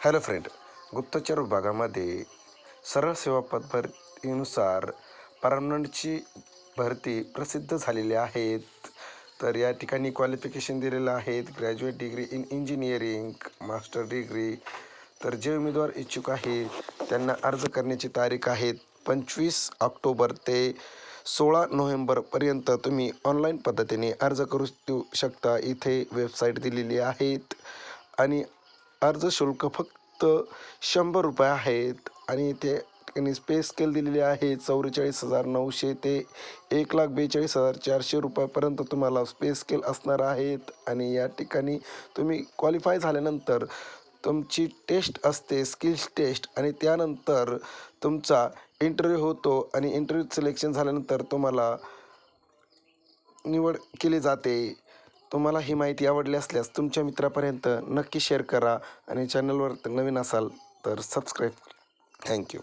Hello friend, गुप्तचर विभागामध्ये सरळ सेवा पदभरतीनुसार परमनंटची भरती प्रसिद्ध झालेली आहेत. तर या ठिकाणी क्वालिफिकेशन दिलेलं आहेत. Graduate degree in engineering, master degree. तर जे उमेदवार इच्छुक आहेत त्यांना अर्ज करण्याची तारीख आहे 25 ऑक्टोबर ते 16 नोव्हेंबरपर्यंत तुम्ही ऑनलाईन पद्धतीने अर्ज करू शकता. इथे वेबसाईट दिलेली आहेत आणि अर्ज शुल्क फक्त 100 रुपये आहेत आणि ते ठिकाणी स्पेस स्केल दिलेली आहे 44,900 ते 1,42,400 रुपयापर्यंत तुम्हाला स्पेस स्केल असणार आहेत. आणि या ठिकाणी तुम्ही क्वालिफाय झाल्यानंतर तुमची टेस्ट असते, स्किल्स टेस्ट, आणि त्यानंतर तुमचा इंटरव्ह्यू होतो आणि इंटरव्ह्यू सिलेक्शन झाल्यानंतर तुम्हाला निवड केली जाते. तुम्हाला ही माहिती आवडली असल्यास तुमच्या मित्रापर्यंत नक्की शेअर करा आणि चॅनलवर नवीन असाल तर सबस्क्राईब. थँक्यू.